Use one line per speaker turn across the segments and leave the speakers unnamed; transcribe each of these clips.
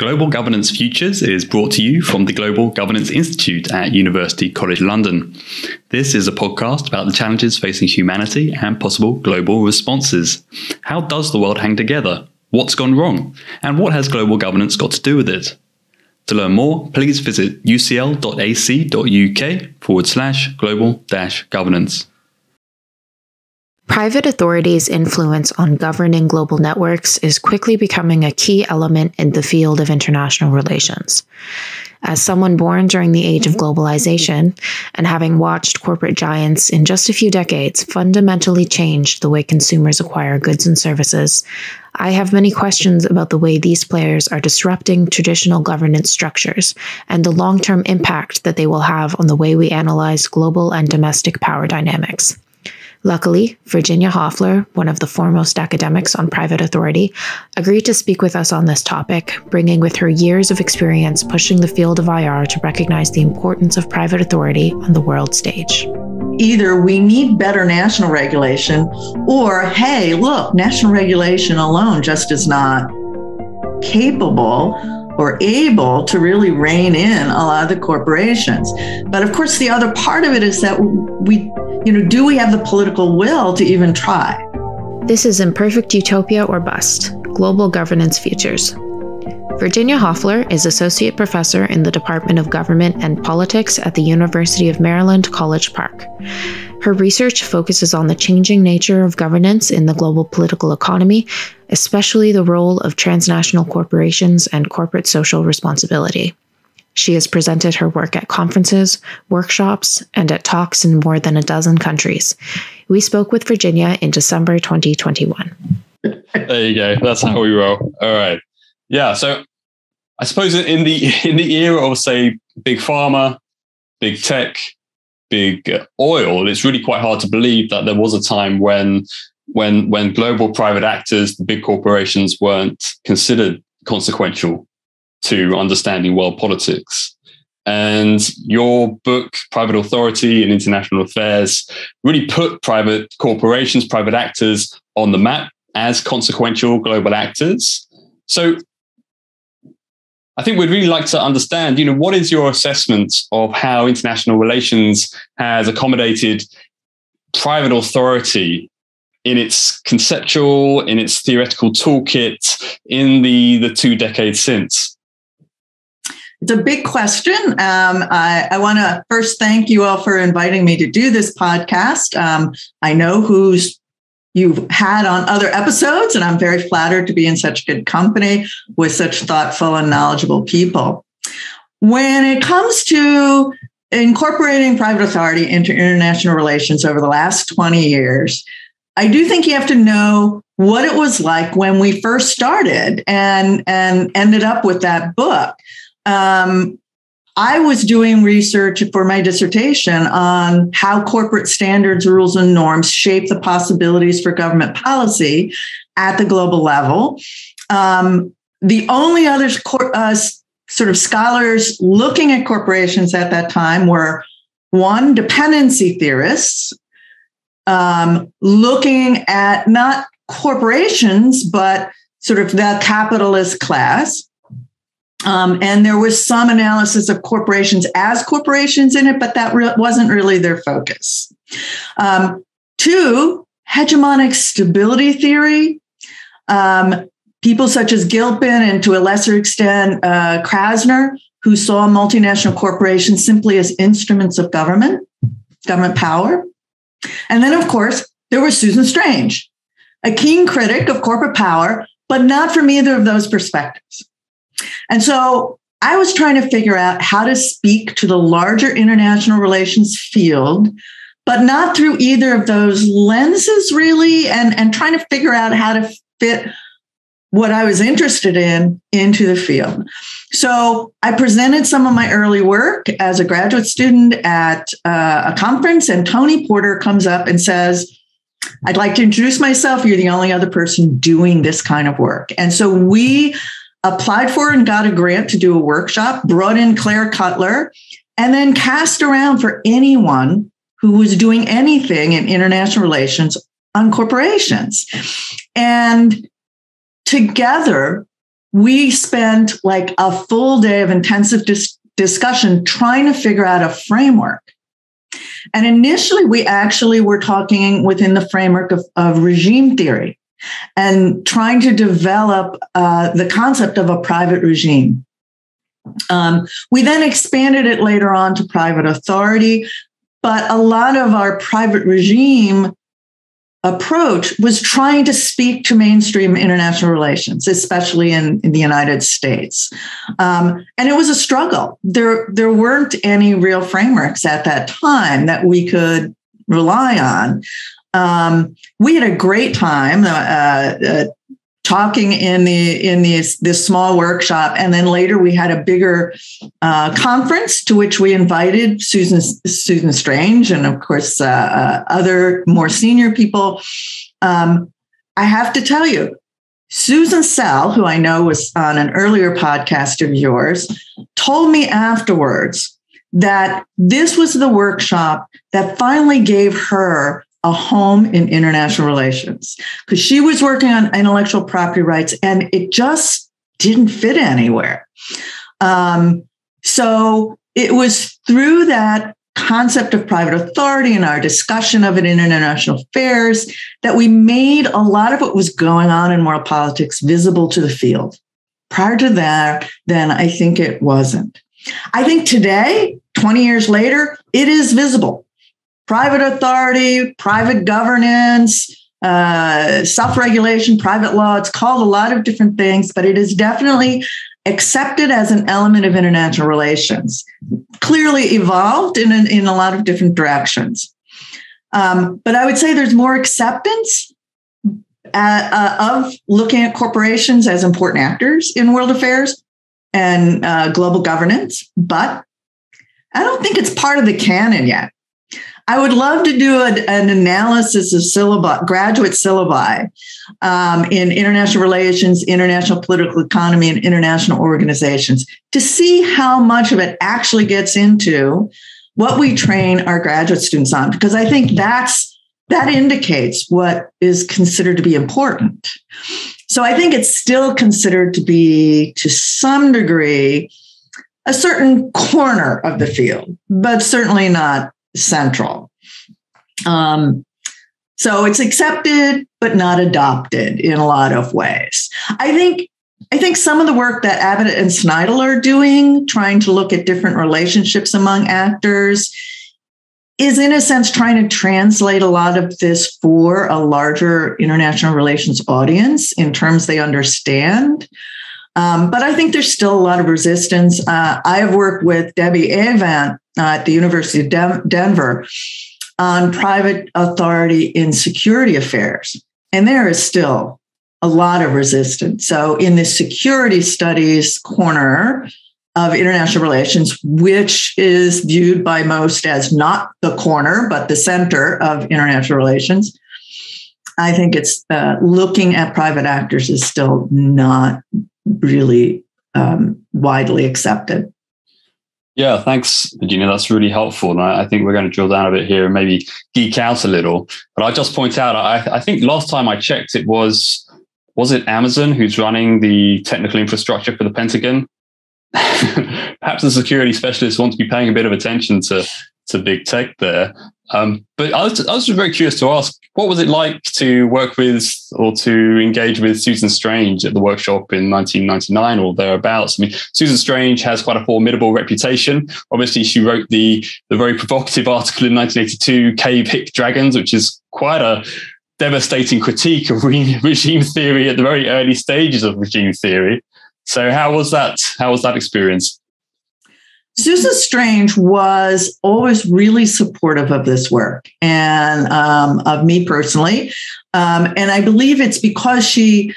Global Governance Futures is brought to you from the Global Governance Institute at University College London. This is a podcast about the challenges facing humanity and possible global responses. How does the world hang together? What's gone wrong? And what has global governance got to do with it? To learn more, please visit ucl.ac.uk/global-governance.
Private authorities' influence on governing global networks is quickly becoming a key element in the field of international relations. As someone born during the age of globalization, and having watched corporate giants in just a few decades fundamentally change the way consumers acquire goods and services, I have many questions about the way these players are disrupting traditional governance structures and the long-term impact that they will have on the way we analyze global and domestic power dynamics. Luckily, Virginia Haufler, one of the foremost academics on private authority, agreed to speak with us on this topic, bringing with her years of experience pushing the field of IR to recognize the importance of private authority on the world stage.
Either we need better national regulation, or, hey, look, national regulation alone just is not capable or able to really rein in a lot of the corporations. But of course, the other part of it is that do we have the political will to even try?
This is Imperfect Utopia or Bust, Global Governance Futures. Virginia Haufler is Associate Professor in the Department of Government and Politics at the University of Maryland, College Park. Her research focuses on the changing nature of governance in the global political economy, especially the role of transnational corporations and corporate social responsibility. She has presented her work at conferences, workshops, and at talks in more than a dozen countries. We spoke with Virginia in December 2021.
There you go. That's how we roll. All right. Yeah. So I suppose in the era of, say, big pharma, big tech, big oil, it's really quite hard to believe that there was a time when global private actors, the big corporations, weren't considered consequential to understanding world politics. And your book, Private Authority and International Affairs, really put private corporations, private actors on the map as consequential global actors. So I think we'd really like to understand, what is your assessment of how international relations has accommodated private authority in its conceptual, in its theoretical toolkit in the 2 decades since?
It's a big question. I want to first thank you all for inviting me to do this podcast. I know who's you've had on other episodes, and I'm very flattered to be in such good company with such thoughtful and knowledgeable people. When it comes to incorporating private authority into international relations over the last 20 years, I do think you have to know what it was like when we first started and ended up with that book. I was doing research for my dissertation on how corporate standards, rules, and norms shape the possibilities for government policy at the global level. The only other sort of scholars looking at corporations at that time were, one, dependency theorists, looking at not corporations, but sort of the capitalist class. And there was some analysis of corporations as corporations in it, but that wasn't really their focus. 2, hegemonic stability theory. People such as Gilpin and to a lesser extent Krasner, who saw multinational corporations simply as instruments of government power. And then, of course, there was Susan Strange, a keen critic of corporate power, but not from either of those perspectives. And so I was trying to figure out how to speak to the larger international relations field, but not through either of those lenses, really, and trying to figure out how to fit what I was interested in into the field. So I presented some of my early work as a graduate student at a conference, and Tony Porter comes up and says, "I'd like to introduce myself. You're the only other person doing this kind of work." And so we applied for and got a grant to do a workshop, brought in Claire Cutler, and then cast around for anyone who was doing anything in international relations on corporations. And together, we spent like a full day of intensive discussion trying to figure out a framework. And initially, we actually were talking within the framework of regime theory and trying to develop the concept of a private regime. We then expanded it later on to private authority, but a lot of our private regime approach was trying to speak to mainstream international relations, especially in the United States. And it was a struggle. There weren't any real frameworks at that time that we could rely on. We had a great time talking in this small workshop, and then later we had a bigger conference to which we invited Susan Strange and, of course, other more senior people. I have to tell you, Susan Sell, who I know was on an earlier podcast of yours, told me afterwards that this was the workshop that finally gave her a home in international relations, because she was working on intellectual property rights and it just didn't fit anywhere. So it was through that concept of private authority and our discussion of it in international affairs that we made a lot of what was going on in world politics visible to the field. Prior to that, then I think it wasn't. I think today, 20 years later, it is visible. Private authority, private governance, self-regulation, private law, it's called a lot of different things, but it is definitely accepted as an element of international relations, clearly evolved in a lot of different directions. But I would say there's more acceptance of looking at corporations as important actors in world affairs and global governance, but I don't think it's part of the canon yet. I would love to do an analysis of graduate syllabi in international relations, international political economy, and international organizations to see how much of it actually gets into what we train our graduate students on, because I think that indicates what is considered to be important. So I think it's still considered to be, to some degree, a certain corner of the field, but certainly not central. So it's accepted, but not adopted in a lot of ways. I think some of the work that Abbott and Sneidel are doing, trying to look at different relationships among actors, is in a sense trying to translate a lot of this for a larger international relations audience in terms they understand. But I think there's still a lot of resistance. I have worked with Debbie Avant at the University of Denver on private authority in security affairs, and there is still a lot of resistance. So in the security studies corner of international relations, which is viewed by most as not the corner, but the center of international relations, I think it's looking at private actors is still not really widely accepted.
Yeah, thanks, Virginia. That's really helpful. And I think we're going to drill down a bit here and maybe geek out a little. But I'll just point out, I think last time I checked, it was it Amazon who's running the technical infrastructure for the Pentagon? Perhaps the security specialists want to be paying a bit of attention to big tech there. But I was very curious to ask, what was it like to work with or to engage with Susan Strange at the workshop in 1999 or thereabouts? I mean, Susan Strange has quite a formidable reputation. Obviously, she wrote the very provocative article in 1982, Cave Hick Dragons, which is quite a devastating critique of regime theory at the very early stages of regime theory. So how was that? How was that experience?
Susan Strange was always really supportive of this work and of me personally. And I believe it's because she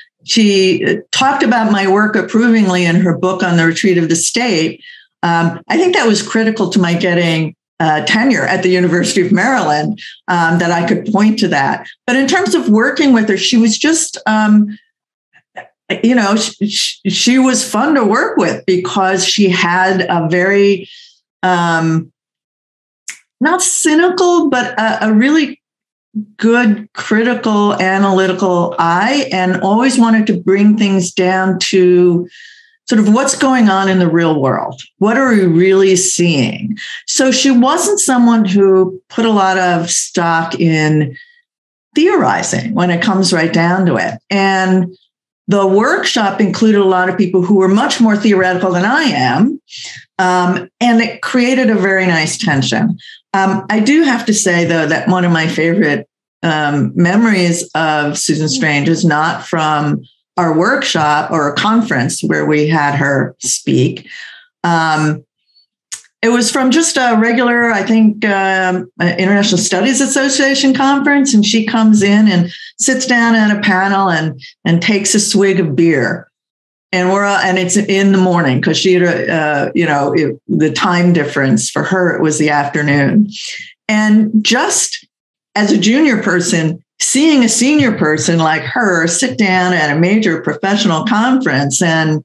talked about my work approvingly in her book on the retreat of the state. I think that was critical to my getting tenure at the University of Maryland, that I could point to that. But in terms of working with her, she was just she was fun to work with because she had a very, not cynical, but a really good critical analytical eye and always wanted to bring things down to sort of what's going on in the real world. What are we really seeing? So she wasn't someone who put a lot of stock in theorizing when it comes right down to it. And the workshop included a lot of people who were much more theoretical than I am. And it created a very nice tension. I do have to say, though, that one of my favorite memories of Susan Strange is not from our workshop or a conference where we had her speak. It was from just a regular, I think, International Studies Association conference. And she comes in and sits down at a panel and takes a swig of beer. And it's in the morning because she had, the time difference for her, it was the afternoon. And just as a junior person, seeing a senior person like her sit down at a major professional conference and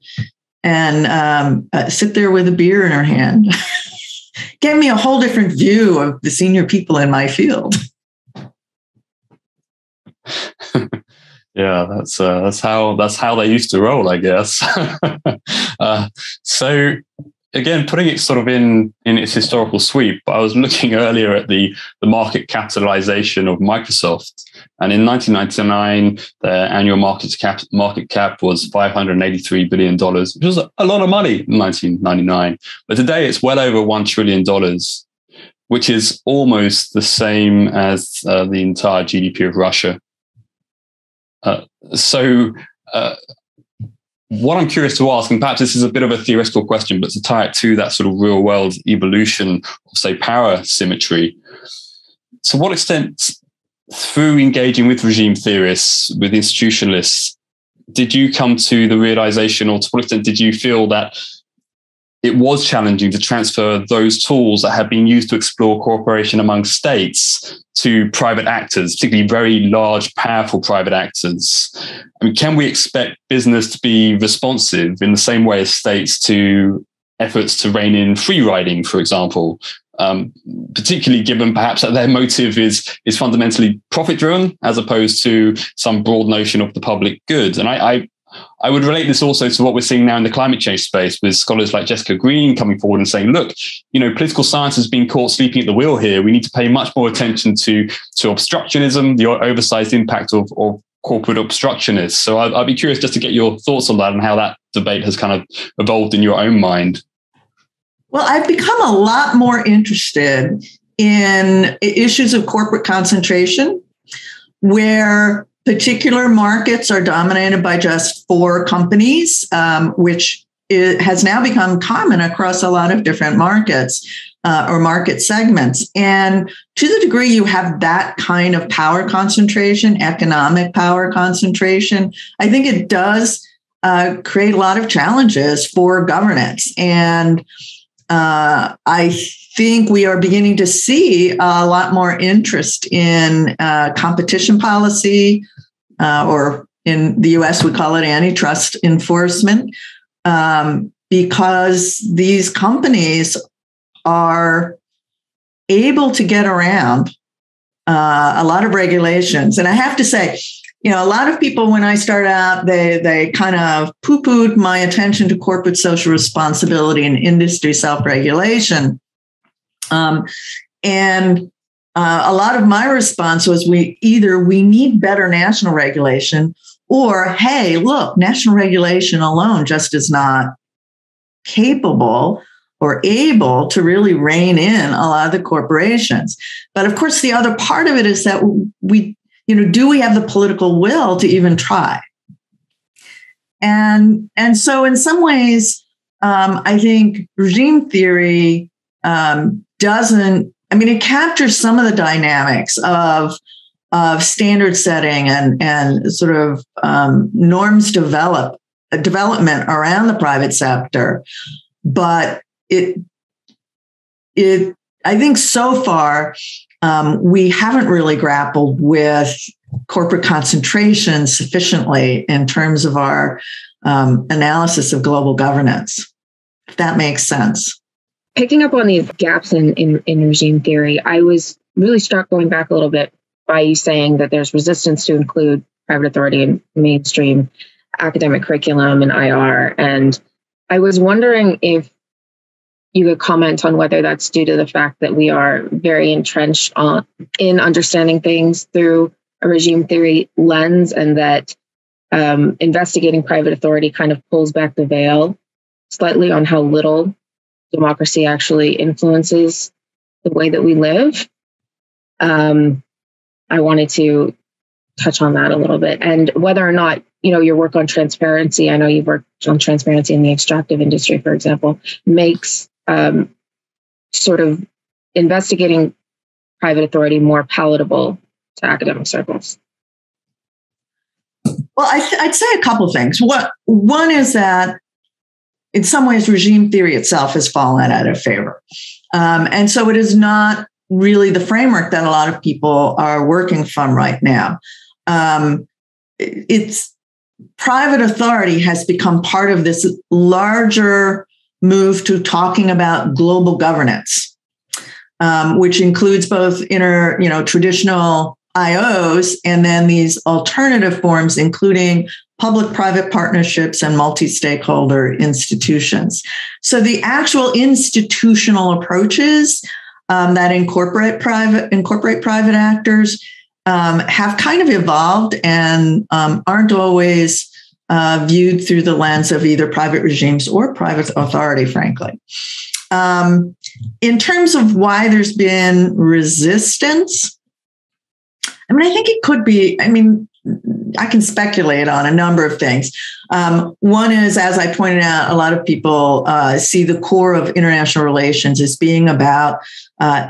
sit there with a beer in her hand gave me a whole different view of the senior people in my field.
Yeah, that's how they used to roll, I guess. So again, putting it sort of in its historical sweep, I was looking earlier at the market capitalization of Microsoft, and in 1999, their annual market cap was $583 billion, which was a lot of money in 1999. But today, it's well over $1 trillion, which is almost the same as the entire GDP of Russia. What I'm curious to ask, and perhaps this is a bit of a theoretical question, but to tie it to that sort of real world evolution of, say, power symmetry, to what extent, through engaging with regime theorists, with institutionalists, did you come to the realization, or to what extent did you feel that it was challenging to transfer those tools that have been used to explore cooperation among states to private actors, particularly very large, powerful private actors? I mean, can we expect business to be responsive in the same way as states to efforts to rein in free riding, for example, particularly given perhaps that their motive is fundamentally profit-driven as opposed to some broad notion of the public good? And I would relate this also to what we're seeing now in the climate change space, with scholars like Jessica Green coming forward and saying, look, political science has been caught sleeping at the wheel here. We need to pay much more attention to obstructionism, the oversized impact of corporate obstructionists. So I'd be curious just to get your thoughts on that and how that debate has kind of evolved in your own mind.
Well, I've become a lot more interested in issues of corporate concentration, where particular markets are dominated by just 4 companies, which has now become common across a lot of different markets or market segments. And to the degree you have that kind of power concentration, economic power concentration, I think it does create a lot of challenges for governance. And I think we are beginning to see a lot more interest in competition policy, or in the US, we call it antitrust enforcement, because these companies are able to get around a lot of regulations. And I have to say, a lot of people, when I started out, they kind of poo-pooed my attention to corporate social responsibility and industry self-regulation. And a lot of my response was we need better national regulation, or, hey, look, national regulation alone just is not capable or able to really rein in a lot of the corporations. But of course, the other part of it is that do we have the political will to even try? And so in some ways, I think regime theory it captures some of the dynamics of standard setting and sort of norms development around the private sector. But I think so far, we haven't really grappled with corporate concentration sufficiently in terms of our analysis of global governance, if that makes sense.
Picking up on these gaps in regime theory, I was really struck, going back a little bit, by you saying that there's resistance to include private authority in mainstream academic curriculum and IR. And I was wondering if you could comment on whether that's due to the fact that we are very entrenched in understanding things through a regime theory lens, and that investigating private authority kind of pulls back the veil slightly on how little democracy actually influences the way that we live. I wanted to touch on that a little bit, and whether or not, your work on transparency, I know you've worked on transparency in the extractive industry, for example, makes sort of investigating private authority more palatable to academic circles.
Well, I'd say a couple of things. One is that in some ways, regime theory itself has fallen out of favor. And so it is not really the framework that a lot of people are working from right now. It's private authority has become part of this larger move to talking about global governance, which includes both traditional IOs and then these alternative forms, including public-private partnerships and multi-stakeholder institutions. So the actual institutional approaches that incorporate private actors have kind of evolved and aren't always viewed through the lens of either private regimes or private authority, frankly. In terms of why there's been resistance, I think it could be, I can speculate on a number of things. One is, as I pointed out, a lot of people see the core of international relations as being about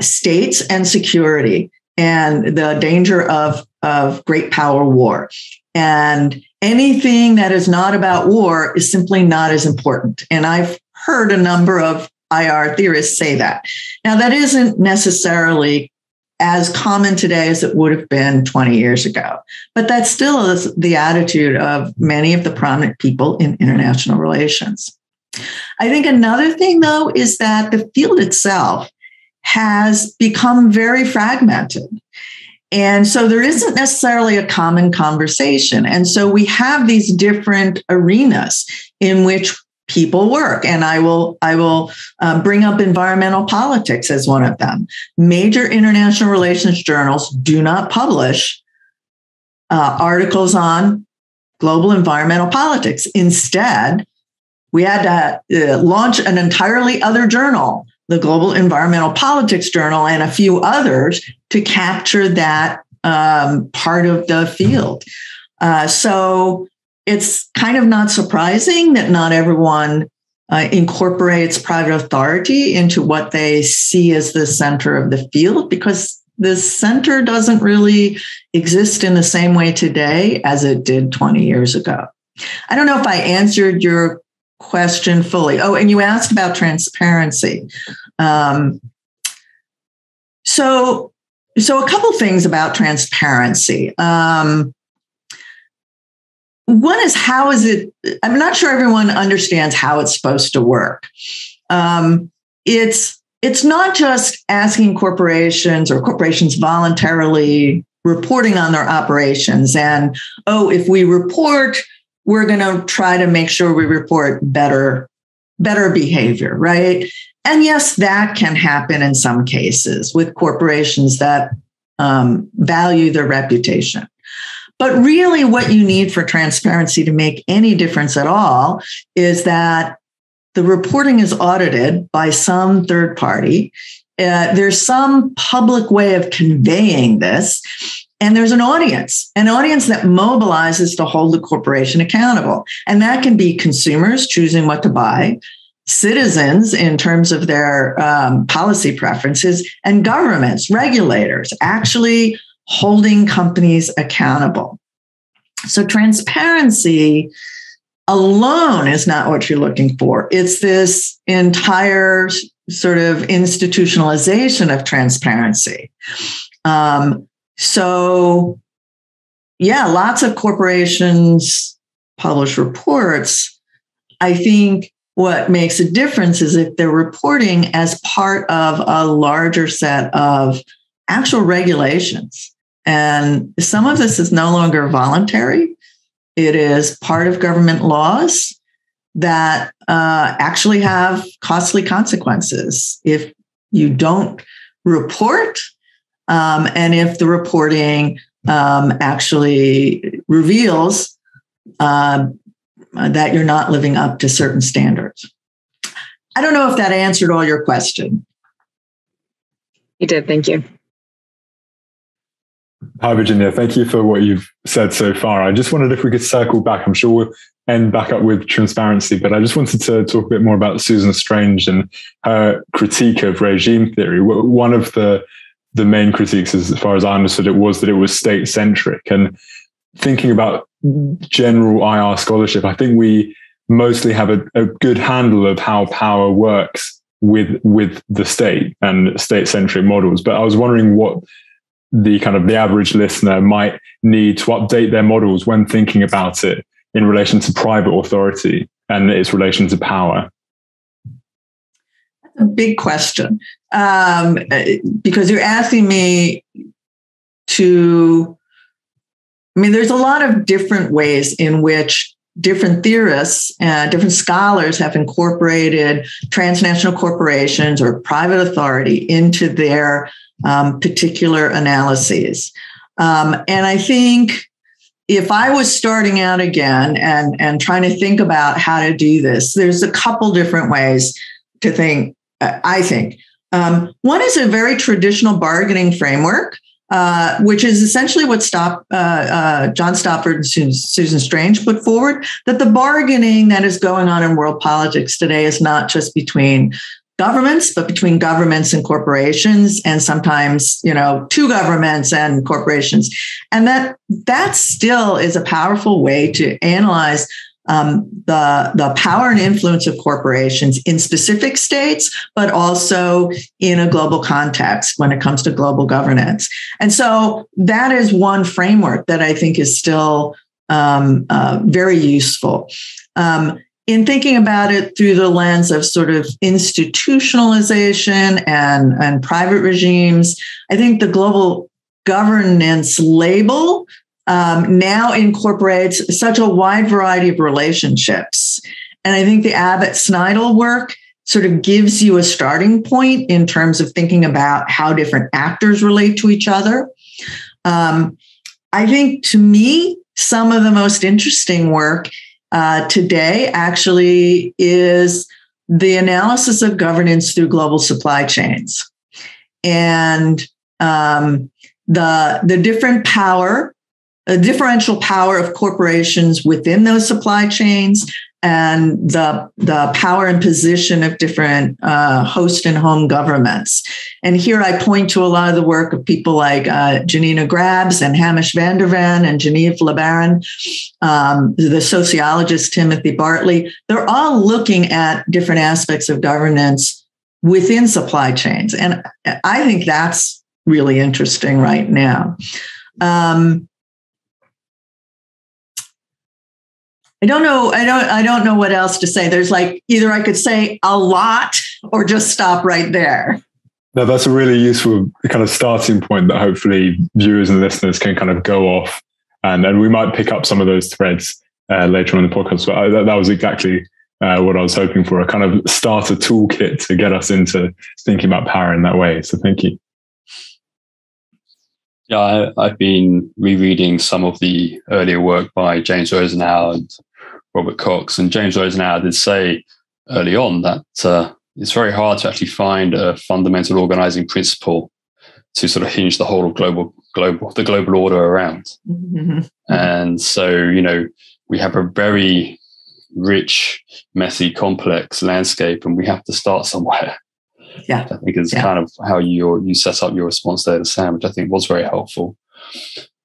states and security and the danger of great power war. And anything that is not about war is simply not as important. And I've heard a number of IR theorists say that. Now, that isn't necessarily as common today as it would have been 20 years ago. But that still is the attitude of many of the prominent people in international relations. I think another thing, though, is that the field itself has become very fragmented. And so there isn't necessarily a common conversation. And so we have these different arenas in which people work. And I will bring up environmental politics as one of them. Major international relations journals do not publish articles on global environmental politics. Instead, we had to launch an entirely other journal, the Global Environmental Politics Journal, and a few others to capture that part of the field. So it's kind of not surprising that not everyone incorporates private authority into what they see as the center of the field, because the center doesn't really exist in the same way today as it did 20 years ago. I don't know if I answered your question fully. Oh, and you asked about transparency. So a couple things about transparency. One is, how is it? I'm not sure everyone understands how it's supposed to work. It's not just asking corporations or corporations voluntarily reporting on their operations and, if we report, we're going to try to make sure we report better behavior, right? And yes, that can happen in some cases with corporations that value their reputation. But really what you need for transparency to make any difference at all is that the reporting is audited by some third party. There's some public way of conveying this. And there's an audience that mobilizes to hold the corporation accountable. And that can be consumers choosing what to buy, citizens in terms of their policy preferences, and governments, regulators, actually holding companies accountable. So transparency alone is not what you're looking for. It's this entire sort of institutionalization of transparency. So, lots of corporations publish reports. I think what makes a difference is if they're reporting as part of a larger set of actual regulations And some of this is no longer voluntary. It is part of government laws that actually have costly consequences if you don't report, and if the reporting actually reveals that you're not living up to certain standards. I don't know if that answered all your question.
You did. Thank you.
Hi, Virginia. Thank you for what you've said so far. I just wondered if we could circle back. I'm sure we'll end back up with transparency, but I just wanted to talk a bit more about Susan Strange and her critique of regime theory. One of the main critiques, as far as I understood it, was that it was state-centric. And thinking about general IR scholarship, I think we mostly have a good handle of how power works with the state and state-centric models. But I was wondering what the average listener might need to update their models when thinking about it in relation to private authority and its relation to power.
That's a big question, because you're asking me to, there's a lot of different ways in which different theorists, different scholars have incorporated transnational corporations or private authority into their particular analyses. And I think if I was starting out again and trying to think about how to do this, there's a couple different ways to think, I think. One is a very traditional bargaining framework, which is essentially what John Stopford and Susan Strange put forward, that the bargaining that is going on in world politics today is not just between governments, but between governments and corporations, and sometimes, two governments and corporations. And that still is a powerful way to analyze the power and influence of corporations in specific states, but also in a global context when it comes to global governance. And so that is one framework that I think is still very useful. In thinking about it through the lens of sort of institutionalization and private regimes, I think the global governance label now incorporates such a wide variety of relationships. And I think the Abbott-Snidel work sort of gives you a starting point in terms of thinking about how different actors relate to each other. I think, to me, some of the most interesting work today actually is the analysis of governance through global supply chains and the differential power of corporations within those supply chains and the power and position of different host and home governments. And here I point to a lot of the work of people like Janina Grabs and Hamish van der Ven and Genevieve LeBaron, the sociologist Timothy Bartley. They're all looking at different aspects of governance within supply chains. And I think that's really interesting right now. I don't know what else to say. There's either I could say a lot or just stop right there.
No, that's a really useful kind of starting point that hopefully viewers and listeners can kind of go off, and we might pick up some of those threads later on in the podcast. But that was exactly what I was hoping for, a kind of starter toolkit to get us into thinking about power in that way. So thank you.
Yeah, I've been rereading some of the earlier work by James Rosenau and Robert Cox. And James Rosenau did say early on that it's very hard to actually find a fundamental organizing principle to sort of hinge the whole of the global order around. Mm-hmm. And so, we have a very rich, messy, complex landscape, and we have to start somewhere.
Yeah,
I think is kind of how you set up your response there to Sam, which I think was very helpful.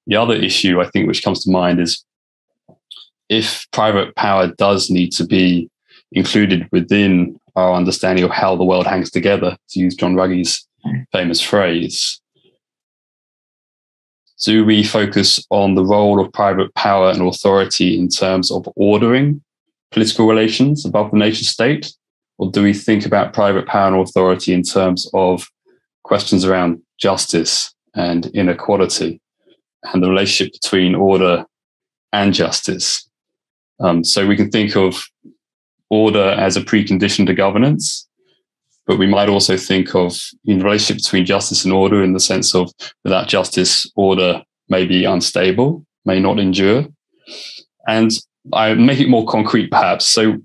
The other issue I think which comes to mind is if private power does need to be included within our understanding of how the world hangs together, to use John Ruggie's famous phrase, do we focus on the role of private power and authority in terms of ordering political relations above the nation state? Or do we think about private power and authority in terms of questions around justice and inequality? and the relationship between order and justice. So we can think of order as a precondition to governance, but we might also think of the relationship between justice and order in the sense of without justice, order may be unstable, may not endure. And I make it more concrete, perhaps. So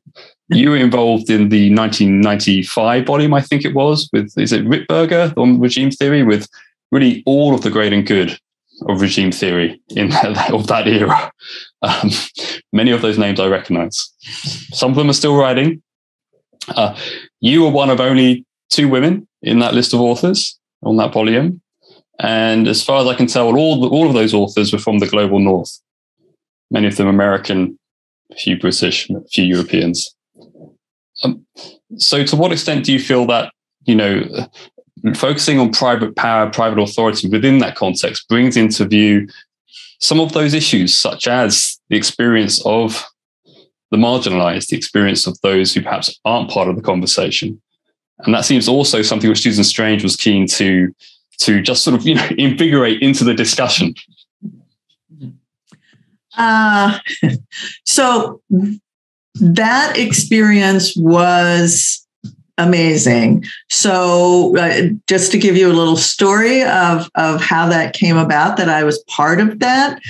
you were involved in the 1995 volume, I think it was, with, is it Rittberger on regime theory, with really all of the great and good of regime theory of that era. Many of those names I recognize. Some of them are still writing. You were one of only 2 women in that list of authors on that volume. And as far as I can tell, all of those authors were from the global north. Many of them American, a few British, a few Europeans. So to what extent do you feel that, focusing on private power, private authority within that context brings into view some of those issues, such as the experience of the marginalized, the experience of those who perhaps aren't part of the conversation? And that seems also something which Susan Strange was keen to just sort of, invigorate into the discussion.
So that experience was amazing. So just to give you a little story of how that came about, that I was part of that.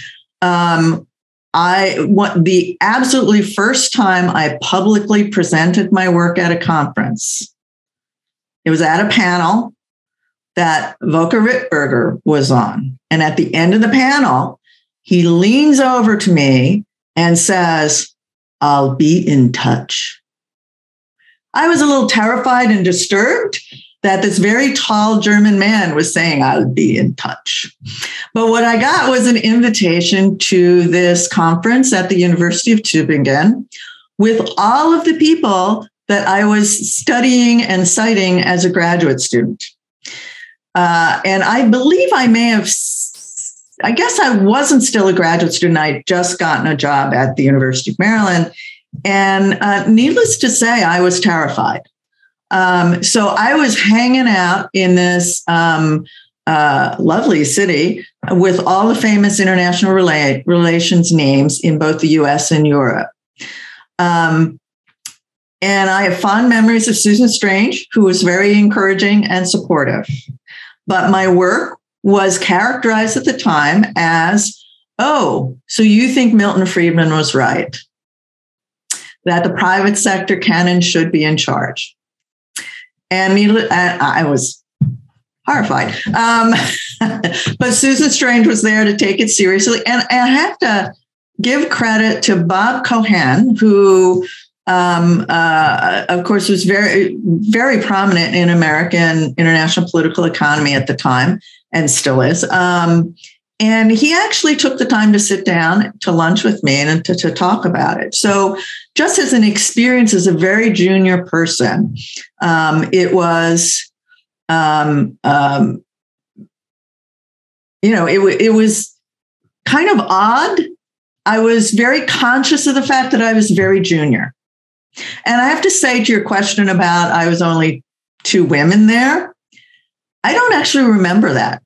The absolutely first time I publicly presented my work at a conference, it was at a panel that Volker Rittberger was on. And at the end of the panel, he leans over to me and says, "I'll be in touch." I was a little terrified and disturbed that this very tall German man was saying, "I'll be in touch." But what I got was an invitation to this conference at the University of Tübingen with all of the people that I was studying and citing as a graduate student. And I believe I guess I wasn't still a graduate student. I had just gotten a job at the University of Maryland. And needless to say, I was terrified. So I was hanging out in this lovely city with all the famous international relations names in both the US and Europe. And I have fond memories of Susan Strange, who was very encouraging and supportive. But my work was characterized at the time as, "Oh, so you think Milton Friedman was right, that the private sector can and should be in charge." And I was horrified. But Susan Strange was there to take it seriously. And I have to give credit to Bob Cohen, who, of course, was very, very prominent in American international political economy at the time, and still is. And he actually took the time to sit down to lunch with me and to talk about it. So just as an experience as a very junior person, it was, it was kind of odd. I was very conscious of the fact that I was very junior. And I have to say, to your question about I was only 2 women there, I don't actually remember that.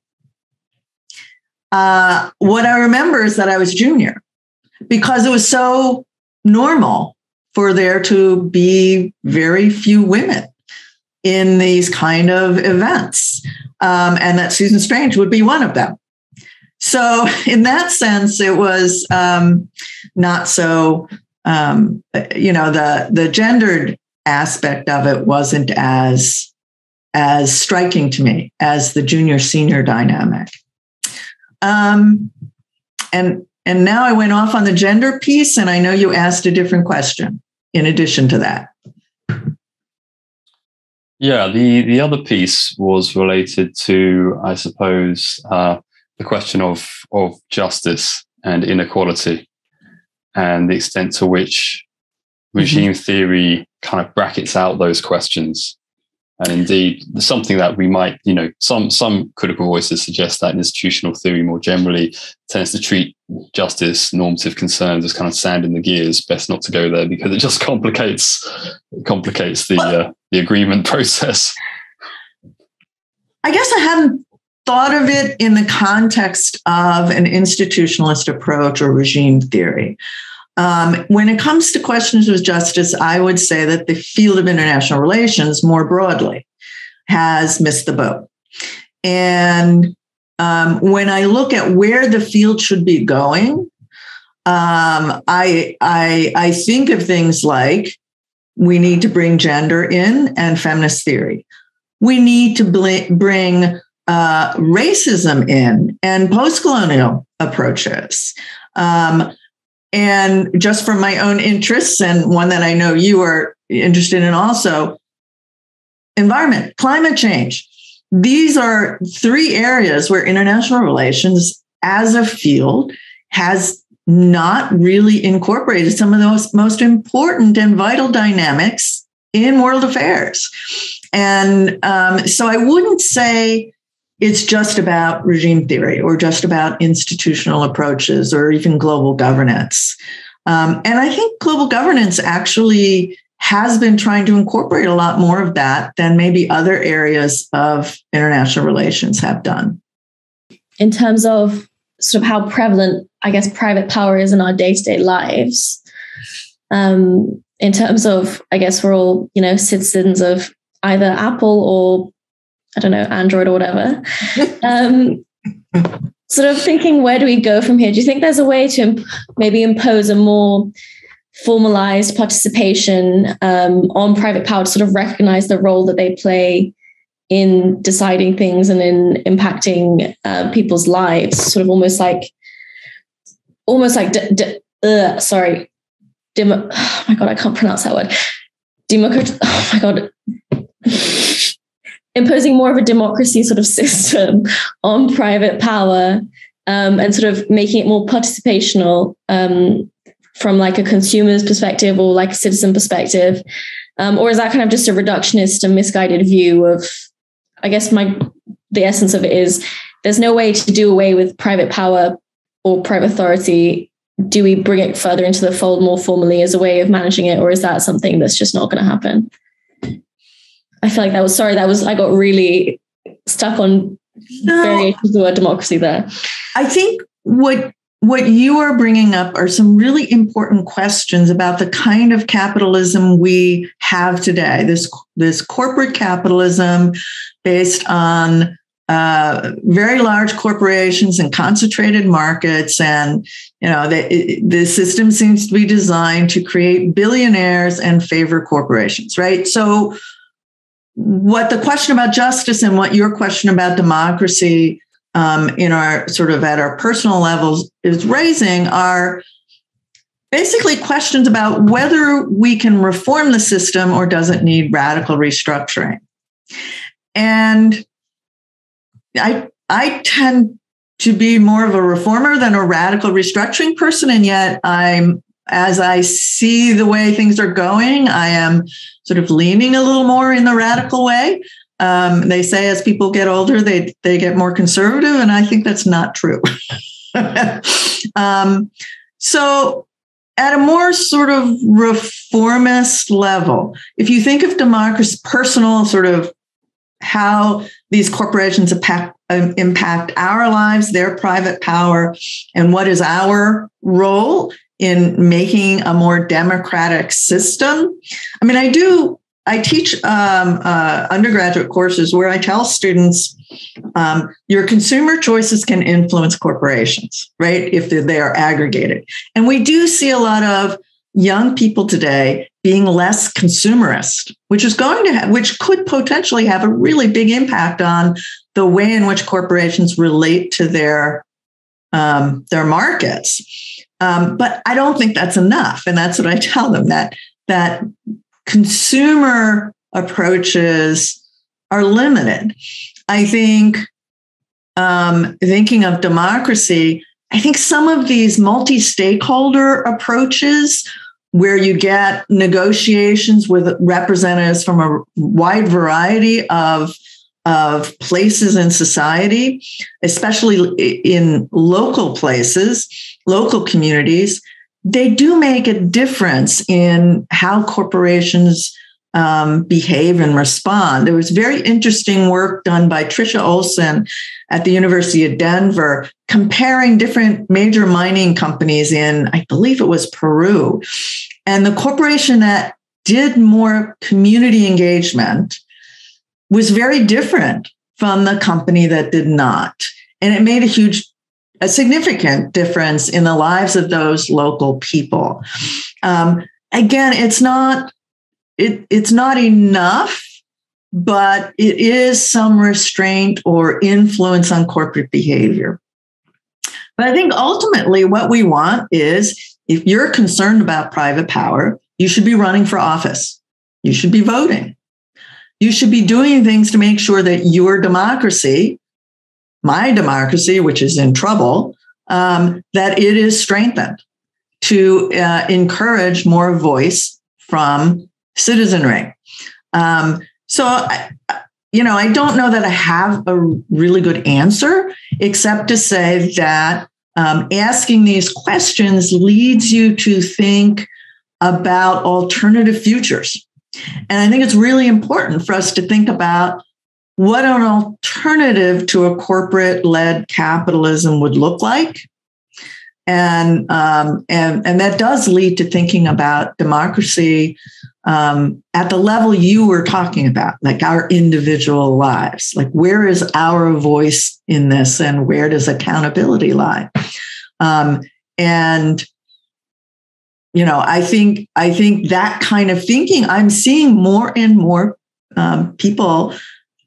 What I remember is that I was junior, because it was so normal for there to be very few women in these kind of events, and that Susan Strange would be one of them. So in that sense, it was not so, the gendered aspect of it wasn't as striking to me as the junior-senior dynamic. And now I went off on the gender piece, and I know you asked a different question in addition to that.
Yeah, the other piece was related to, I suppose, the question of justice and inequality, and the extent to which regime theory kind of brackets out those questions. And indeed, something that we might, some critical voices suggest that institutional theory more generally tends to treat justice, normative concerns as kind of sand in the gears. Best not to go there because it just complicates the agreement process.
I guess I hadn't thought of it in the context of an institutionalist approach or regime theory. When it comes to questions of justice, I would say that the field of international relations more broadly has missed the boat. And when I look at where the field should be going, I think of things like we need to bring gender in and feminist theory. We need to bring racism in and post-colonial approaches. And just from my own interests, and one that I know you are interested in also, environment, climate change. These are three areas where international relations as a field has not really incorporated some of those most important and vital dynamics in world affairs. And so I wouldn't say it's just about regime theory or just about institutional approaches or even global governance. And I think global governance actually has been trying to incorporate a lot more of that than maybe other areas of international relations have done.
In terms of sort of how prevalent, I guess, private power is in our day-to-day lives, in terms of, I guess, we're all, citizens of either Apple or, I don't know, Android or whatever. Sort of thinking, where do we go from here? Do you think there's a way to maybe impose a more formalized participation on private power to sort of recognize the role that they play in deciding things and in impacting people's lives, sort of almost like, oh my God, I can't pronounce that word. Oh my God. Imposing more of a democracy sort of system on private power and sort of making it more participational from like a consumer's perspective or like a citizen perspective? Or is that kind of just a reductionist and misguided view of, I guess the essence of it is there's no way to do away with private power or private authority. Do we bring it further into the fold more formally as a way of managing it? Or is that something that's just not going to happen? I feel like I got really stuck on variations of the word democracy there. I
think what you are bringing up are some really important questions about the kind of capitalism we have today. This corporate capitalism based on very large corporations and concentrated markets, and the system seems to be designed to create billionaires and favor corporations, right? So what the question about justice and what your question about democracy in our sort of at our personal levels is raising are basically questions about whether we can reform the system or does it need radical restructuring. And I tend to be more of a reformer than a radical restructuring person, and yet as I see the way things are going, I am sort of leaning a little more in the radical way. They say as people get older, they get more conservative, and I think that's not true. So at a more sort of reformist level, if you think of democracy, personal sort of how these corporations impact our lives, their private power, and what is our role in making a more democratic system. I mean, I teach undergraduate courses where I tell students, your consumer choices can influence corporations, right? If they are aggregated. And we do see a lot of young people today being less consumerist, which could potentially have a really big impact on the way in which corporations relate to their markets. But I don't think that's enough. And that's what I tell them, that consumer approaches are limited. I think thinking of democracy, I think some of these multi-stakeholder approaches where you get negotiations with representatives from a wide variety of places in society, especially in local places, local communities, they do make a difference in how corporations behave and respond. There was very interesting work done by Tricia Olson at the University of Denver, comparing different major mining companies in, I believe it was Peru. And the corporation that did more community engagement was very different from the company that did not. And it made a significant difference in the lives of those local people. Again, it's not enough, but it is some restraint or influence on corporate behavior. But I think ultimately what we want is, if you're concerned about private power, you should be running for office. You should be voting. You should be doing things to make sure that your democracy, my democracy, which is in trouble, that it is strengthened to encourage more voice from citizenry. So, I don't know that I have a really good answer, except to say that asking these questions leads you to think about alternative futures. And I think it's really important for us to think about what an alternative to a corporate-led capitalism would look like. And that does lead to thinking about democracy at the level you were talking about, like our individual lives. Like, where is our voice in this, and where does accountability lie? I think that kind of thinking, I'm seeing more and more people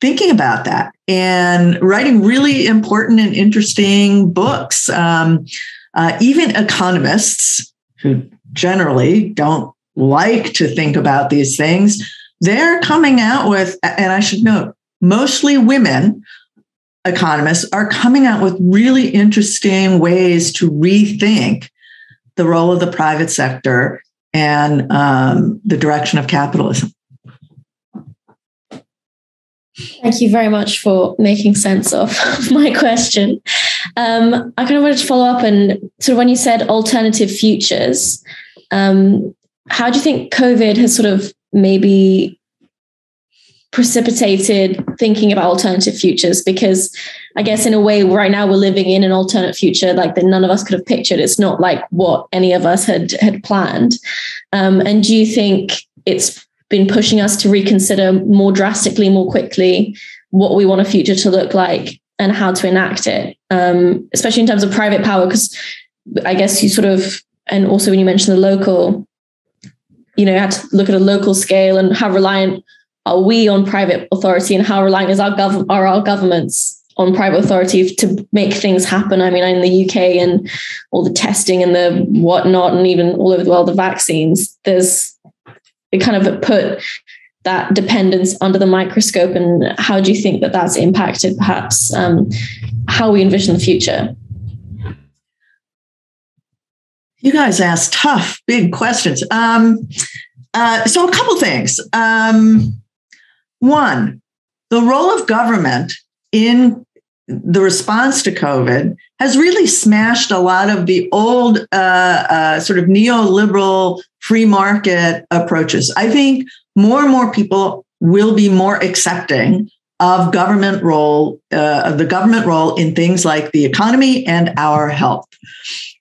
thinking about that and writing really important and interesting books. Even economists, who generally don't like to think about these things, they're coming out with, and I should note, mostly women economists are coming out with really interesting ways to rethink the role of the private sector and the direction of capitalism.
Thank you very much for making sense of my question. I kind of wanted to follow up, and sort of when you said alternative futures, how do you think COVID has sort of maybe precipitated thinking about alternative futures? Because I guess in a way right now we're living in an alternate future like that none of us could have pictured. It's not like what any of us had planned. And do you think it's been pushing us to reconsider more drastically, more quickly, what we want a future to look like and how to enact it, especially in terms of private power? Because I guess you sort of, and also when you mentioned the local, you had to look at a local scale and how reliant are we on private authority, and how reliant are our governments on private authority to make things happen? I mean, in the UK and all the testing and the whatnot, and even all over the world, the vaccines, it kind of put that dependence under the microscope. And how do you think that that's impacted perhaps how we envision the future?
You guys ask tough, big questions. So a couple things. One, the role of government in the response to COVID has really smashed a lot of the old sort of neoliberal free market approaches. I think more and more people will be more accepting of the government role in things like the economy and our health.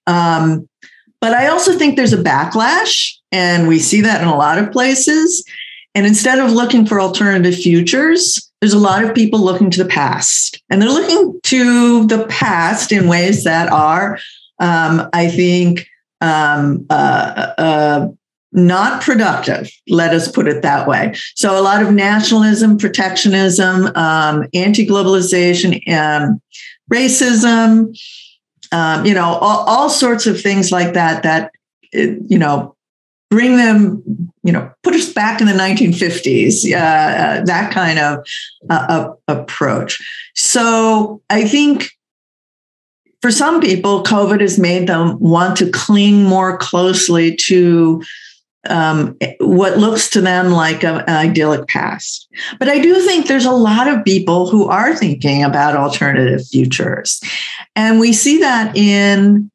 But I also think there's a backlash, and we see that in a lot of places. And instead of looking for alternative futures, there's a lot of people looking to the past. And they're looking to the past in ways that are, I think, not productive. Let us put it that way. So a lot of nationalism, protectionism, anti-globalization, racism, all sorts of things like that, bring them, put us back in the 1950s, that kind of approach. So I think for some people, COVID has made them want to cling more closely to what looks to them like an idyllic past. But I do think there's a lot of people who are thinking about alternative futures. And we see that in,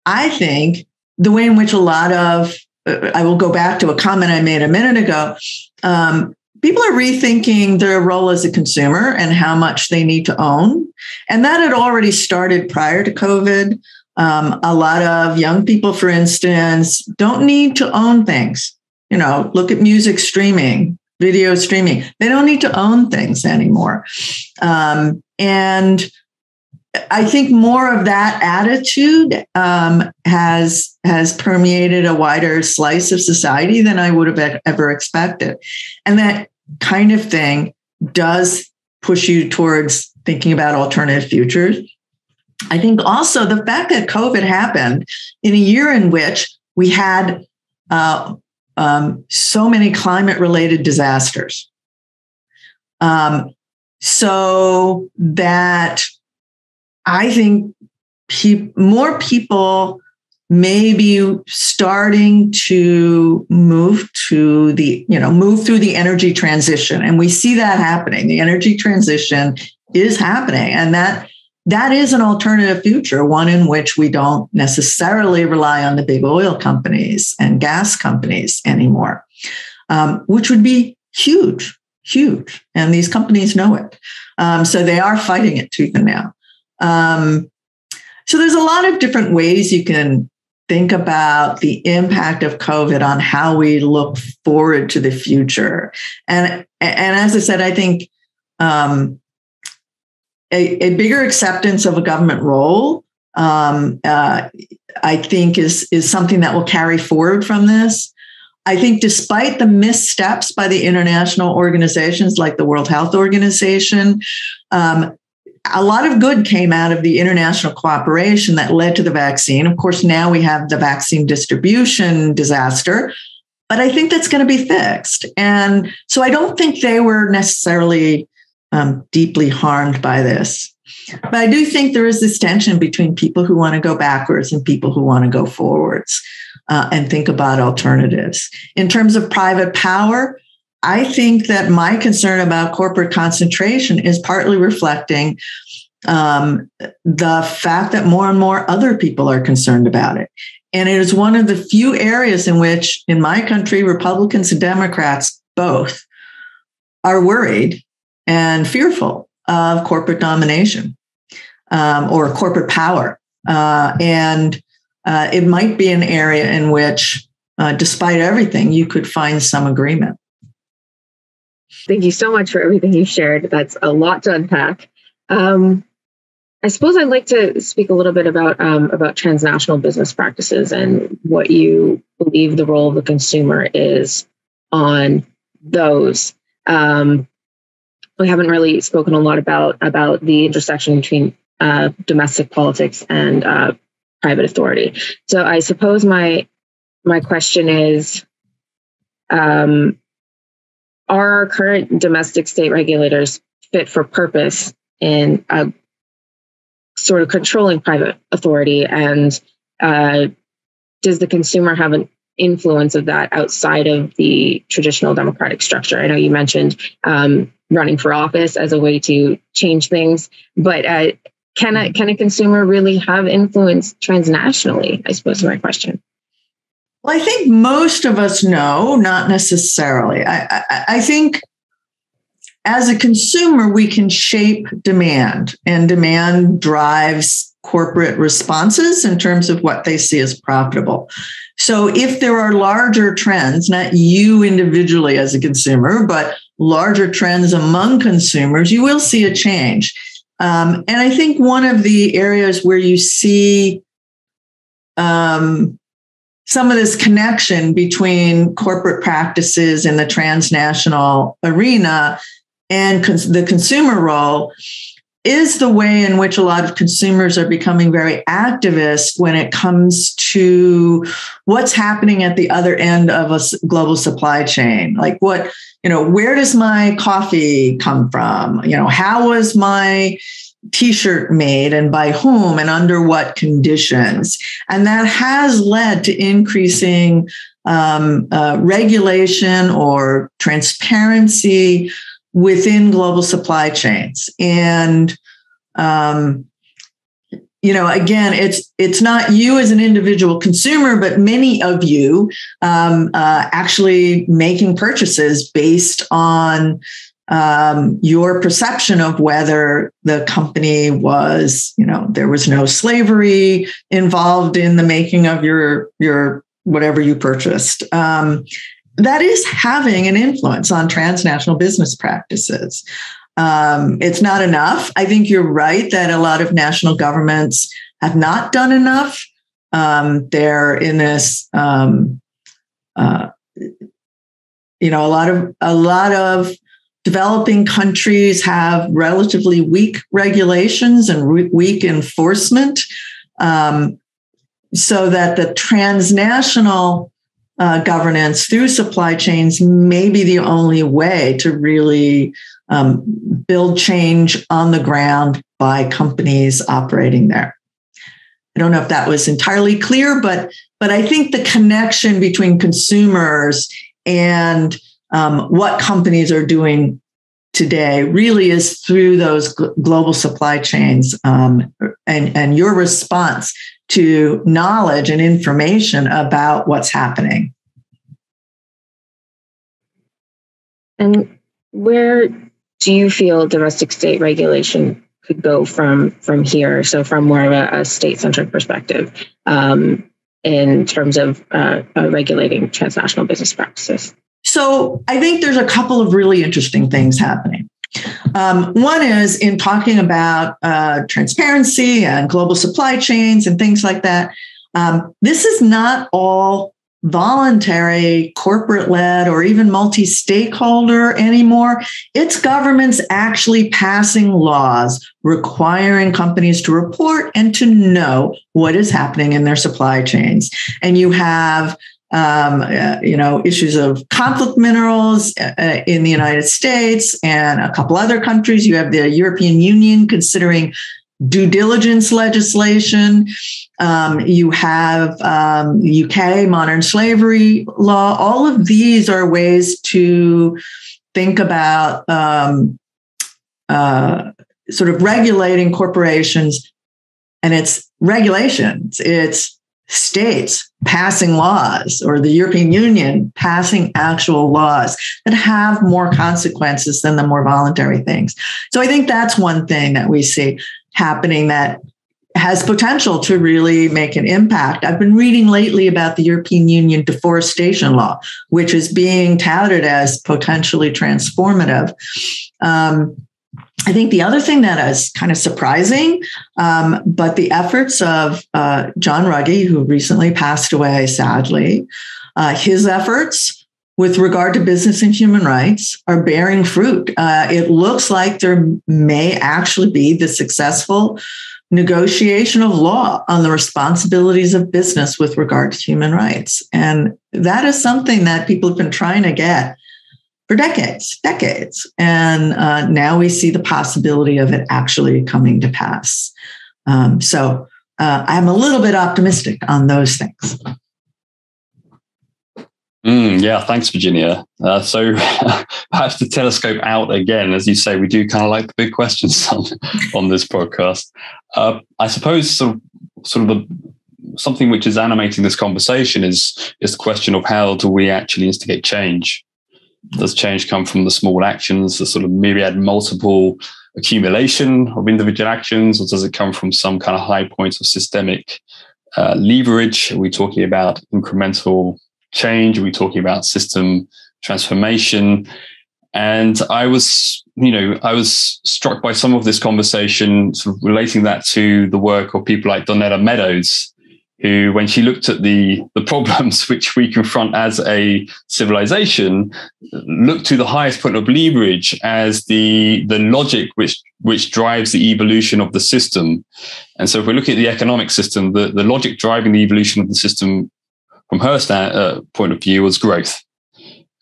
I think, the way in which a lot of, I will go back to a comment I made a minute ago, people are rethinking their role as a consumer and how much they need to own. And that had already started prior to COVID. A lot of young people, for instance, don't need to own things. Look at music streaming, video streaming. They don't need to own things anymore. And I think more of that attitude has permeated a wider slice of society than I would have ever expected. And that kind of thing does push you towards thinking about alternative futures. I think also the fact that COVID happened in a year in which we had so many climate-related disasters, so that I think more people may be starting to move through the energy transition. And we see that happening. The energy transition is happening. And that is an alternative future, one in which we don't necessarily rely on the big oil companies and gas companies anymore, which would be huge. And these companies know it. So they are fighting it tooth and nail. So there's a lot of different ways you can think about the impact of COVID on how we look forward to the future. And as I said, I think a bigger acceptance of a government role, I think is something that will carry forward from this. I think despite the missteps by the international organizations like the World Health Organization, a lot of good came out of the international cooperation that led to the vaccine. Of course, now we have the vaccine distribution disaster, but I think that's going to be fixed. And so I don't think they were necessarily deeply harmed by this. But I do think there is this tension between people who want to go backwards and people who want to go forwards and think about alternatives. In terms of private power, I think that my concern about corporate concentration is partly reflecting the fact that more and more other people are concerned about it. And it is one of the few areas in which, in my country, Republicans and Democrats both are worried and fearful of corporate domination or corporate power. And it might be an area in which, despite everything, you could find some agreement.
Thank you so much for everything you shared. That's a lot to unpack. I suppose I'd like to speak a little bit about transnational business practices and what you believe the role of the consumer is on those. We haven't really spoken a lot about the intersection between domestic politics and private authority. So I suppose my question is, are our current domestic state regulators fit for purpose in sort of controlling private authority? And does the consumer have an influence of that outside of the traditional democratic structure? I know you mentioned running for office as a way to change things, but can a consumer really have influence transnationally? I suppose is my question.
Well, I think most of us know, not necessarily. I think as a consumer, we can shape demand, and demand drives corporate responses in terms of what they see as profitable. So if there are larger trends, not you individually as a consumer, but larger trends among consumers, you will see a change. And I think one of the areas where you see some of this connection between corporate practices in the transnational arena and the consumer role is the way in which a lot of consumers are becoming very activist when it comes to what's happening at the other end of a global supply chain. Like where does my coffee come from? How was my T-shirt made and by whom and under what conditions? And that has led to increasing regulation or transparency within global supply chains. And, again, it's not you as an individual consumer, but many of you actually making purchases based on your perception of whether the company was, there was no slavery involved in the making of your whatever you purchased. That is having an influence on transnational business practices. It's not enough. I think you're right that a lot of national governments have not done enough. They're in this, a lot of developing countries have relatively weak regulations and weak enforcement, so that the transnational governance through supply chains may be the only way to really build change on the ground by companies operating there. I don't know if that was entirely clear, but I think the connection between consumers and what companies are doing today really is through those global supply chains, and your response to knowledge and information about what's happening.
And where do you feel domestic state regulation could go from here? So from more of a state-centric perspective, in terms of regulating transnational business practices?
So I think there's a couple of really interesting things happening. One is in talking about transparency and global supply chains and things like that. This is not all voluntary, corporate-led, or even multi-stakeholder anymore. It's governments actually passing laws requiring companies to report and to know what is happening in their supply chains. And you have issues of conflict minerals in the United States and a couple other countries. You have the European Union considering due diligence legislation. You have UK modern slavery law. All of these are ways to think about sort of regulating corporations, and it's regulations. It's states passing laws, or the European Union passing actual laws that have more consequences than the more voluntary things. So I think that's one thing that we see happening that has potential to really make an impact. I've been reading lately about the European Union deforestation law, which is being touted as potentially transformative. I think the other thing that is kind of surprising, but the efforts of John Ruggie, who recently passed away, sadly, his efforts with regard to business and human rights are bearing fruit. It looks like there may actually be the successful negotiation of law on the responsibilities of business with regard to human rights. And that is something that people have been trying to get for decades. And now we see the possibility of it actually coming to pass. So I'm a little bit optimistic on those things.
Yeah, thanks, Virginia. So perhaps to telescope out again, as you say, we do kind of like the big questions on this podcast. I suppose sort of something which is animating this conversation is the question of how do we actually instigate change? Does change come from the small actions, the sort of myriad multiple accumulation of individual actions, or does it come from some kind of high points of systemic leverage? Are we talking about incremental change? Are we talking about system transformation? And I was struck by some of this conversation, sort of relating that to the work of people like Donella Meadows, who, when she looked at the problems which we confront as a civilization, looked to the highest point of leverage as the logic which drives the evolution of the system. And so if we look at the economic system, the logic driving the evolution of the system from her point of view was growth.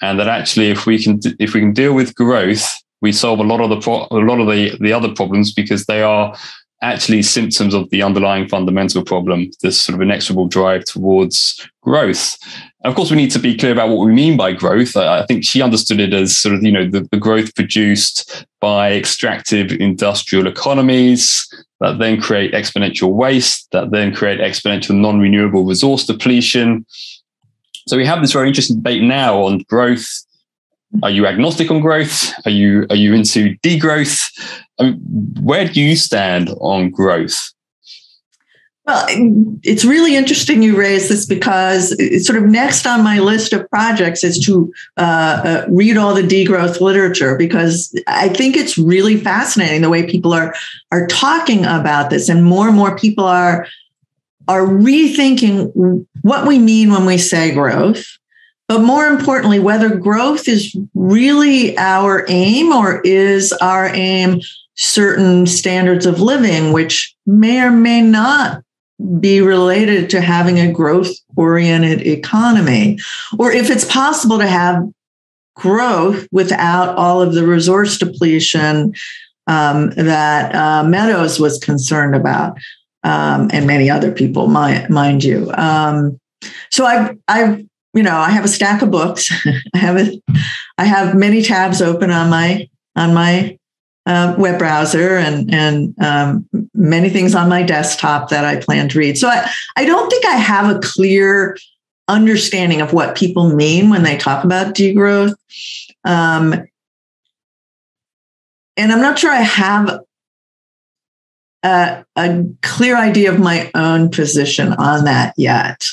And that actually, if we can deal with growth, we solve a lot of the other problems, because they are actually symptoms of the underlying fundamental problem, this sort of inexorable drive towards growth. And of course, we need to be clear about what we mean by growth. I think she understood it as sort of, the growth produced by extractive industrial economies, that then create exponential waste, that then create exponential non-renewable resource depletion. So we have this very interesting debate now on growth. Are you agnostic on growth? Are you into degrowth? I mean, where do you stand on growth?
Well, it's really interesting you raise this, because it's sort of next on my list of projects is to read all the degrowth literature, because I think it's really fascinating the way people are talking about this, and more people are rethinking what we mean when we say growth. But more importantly, whether growth is really our aim, or is our aim certain standards of living, which may or may not be related to having a growth-oriented economy, or if it's possible to have growth without all of the resource depletion that Meadows was concerned about, and many other people, mind you. So I have a stack of books. I have many tabs open on my web browser, and many things on my desktop that I plan to read. So I don't think I have a clear understanding of what people mean when they talk about degrowth. And I'm not sure I have a clear idea of my own position on that yet.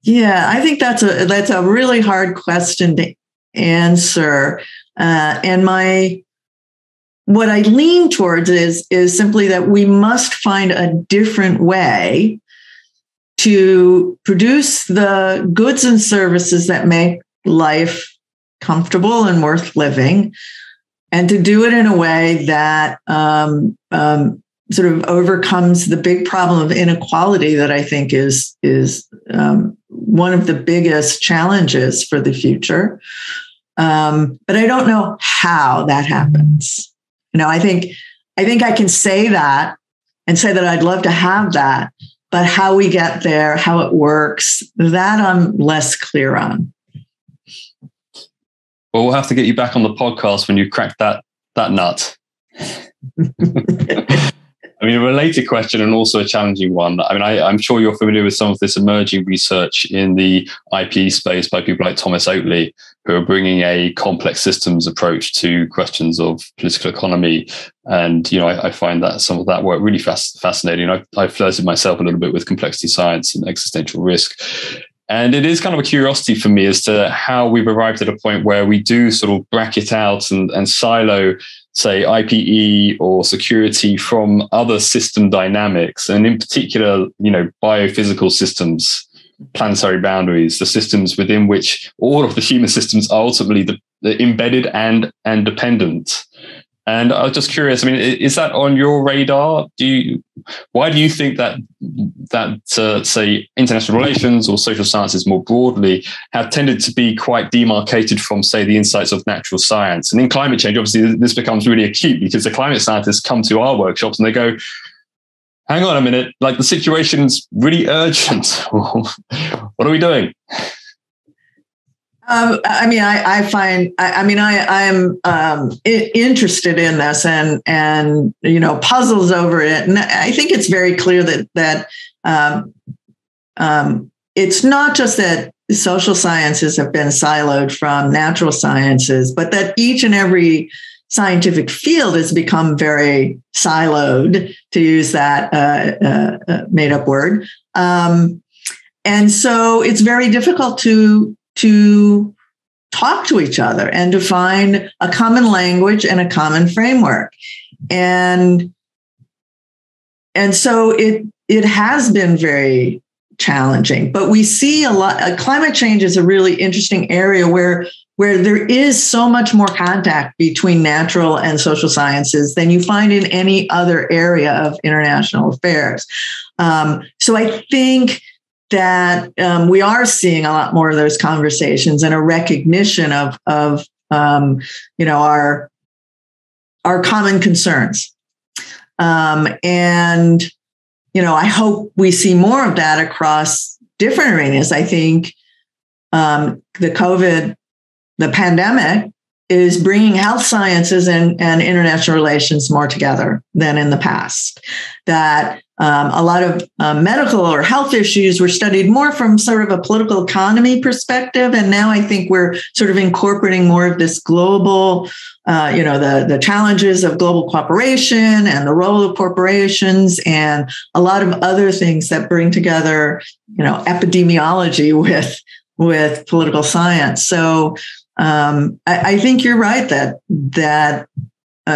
Yeah, I think that's a really hard question to answer. And what I lean towards is simply that we must find a different way to produce the goods and services that make life comfortable and worth living, and to do it in a way that sort of overcomes the big problem of inequality that I think is one of the biggest challenges for the future. But I don't know how that happens. I think I can say that and say that I'd love to have that, but how we get there, how it works, that I'm less clear on.
Well, we'll have to get you back on the podcast when you crack that nut. I mean, a related question and also a challenging one. I mean, I'm sure you're familiar with some of this emerging research in the IP space by people like Thomas Oatley, who are bringing a complex systems approach to questions of political economy. And, I find that some of that work really fascinating. I flirted myself a little bit with complexity science and existential risk. And it is kind of a curiosity for me as to how we've arrived at a point where we do sort of bracket out and silo, say, IPE or security from other system dynamics, and in particular, biophysical systems, planetary boundaries, the systems within which all of the human systems are ultimately embedded and dependent. And I was just curious, I mean, is that on your radar? Why do you think that say, international relations or social sciences more broadly have tended to be quite demarcated from, say, the insights of natural science? And in climate change, obviously, this becomes really acute, because the climate scientists come to our workshops and they go, hang on a minute, like, the situation's really urgent. What are we doing?
I'm interested in this and puzzles over it, and I think it's very clear that it's not just that social sciences have been siloed from natural sciences, but that each and every scientific field has become very siloed, to use that made-up word, and so it's very difficult to talk to each other and to find a common language and a common framework. And so it has been very challenging, but we see a lot. Climate change is a really interesting area where there is so much more contact between natural and social sciences than you find in any other area of international affairs. So I think that we are seeing a lot more of those conversations and a recognition of our common concerns. And I hope we see more of that across different arenas. I think the pandemic is bringing health sciences and international relations more together than in the past. That a lot of medical or health issues were studied more from sort of a political economy perspective. And now I think we're sort of incorporating more of this global, the challenges of global cooperation and the role of corporations and a lot of other things that bring together, epidemiology with political science. So I think you're right that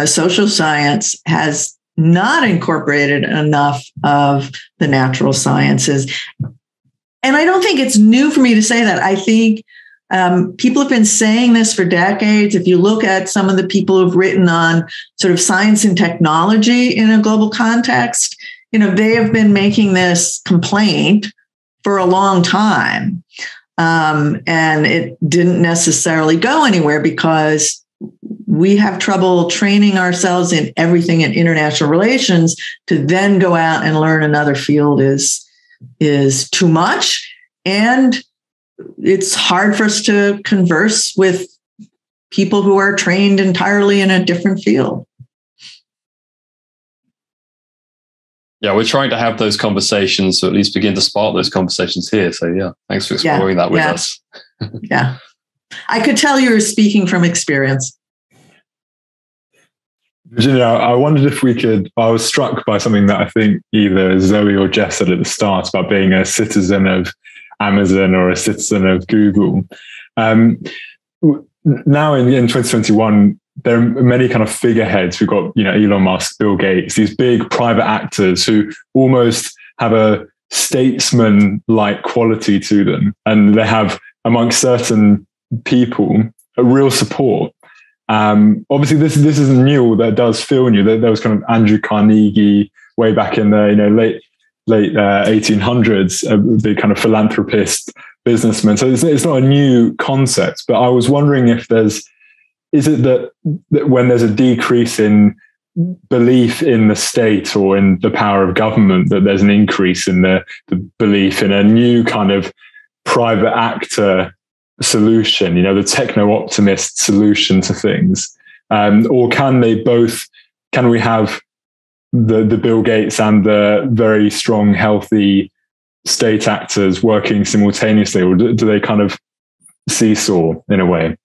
social science has not incorporated enough of the natural sciences. And I don't think it's new for me to say that. I think people have been saying this for decades. If you look at some of the people who've written on sort of science and technology in a global context, they have been making this complaint for a long time. And it didn't necessarily go anywhere because we have trouble training ourselves in everything in international relations to then go out and learn another field is too much. And it's hard for us to converse with people who are trained entirely in a different field.
Yeah, we're trying to have those conversations, or at least begin to spark those conversations here. So yeah, thanks for exploring that with us.
Yeah. I could tell you were speaking from experience.
Virginia, I wondered if I was struck by something that I think either Zoe or Jess said at the start about being a citizen of Amazon or a citizen of Google. Now in 2021, there are many kind of figureheads. We've got, Elon Musk, Bill Gates, these big private actors who almost have a statesman-like quality to them. And they have, amongst certain people, a real support. Obviously, this isn't new. That does feel new. There was kind of Andrew Carnegie way back in the late 1800s, a big kind of philanthropist businessman. So it's not a new concept. But I was wondering if is it that when there's a decrease in belief in the state or in the power of government, that there's an increase in the belief in a new kind of private actor solution, the techno-optimist solution to things? Or can we have the Bill Gates and the very strong, healthy state actors working simultaneously, or do they kind of seesaw in a way?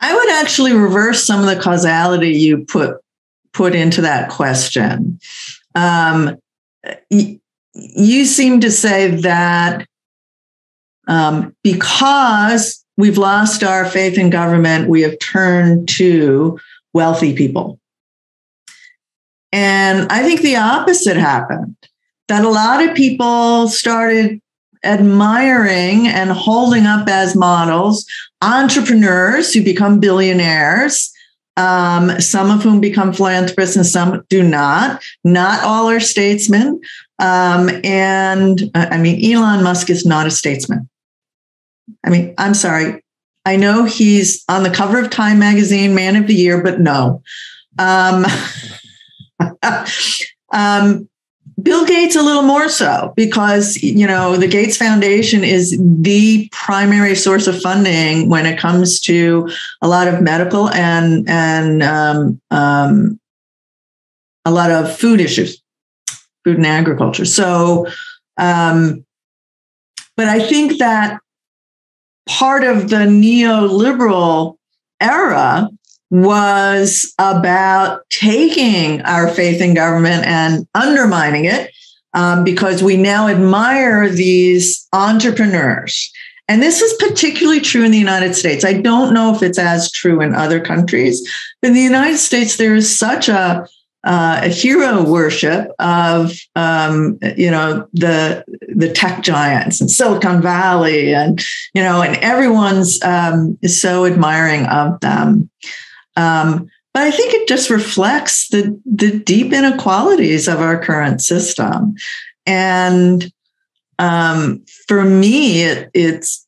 I would actually reverse some of the causality you put into that question. You seem to say that because we've lost our faith in government, we have turned to wealthy people. And I think the opposite happened, that a lot of people started admiring and holding up as models entrepreneurs who become billionaires, some of whom become philanthropists and some do not. Not all are statesmen. Elon Musk is not a statesman. I'm sorry. I know he's on the cover of Time magazine, Man of the Year, but no. Bill Gates a little more so, because, the Gates Foundation is the primary source of funding when it comes to a lot of medical and a lot of food issues, food and agriculture. So, but I think that part of the neoliberal era was about taking our faith in government and undermining it, because we now admire these entrepreneurs. And this is particularly true in the United States. I don't know if it's as true in other countries, but in the United States, there is such a hero worship of the tech giants and Silicon Valley, and everyone's is so admiring of them. But I think it just reflects the deep inequalities of our current system. And for me, it's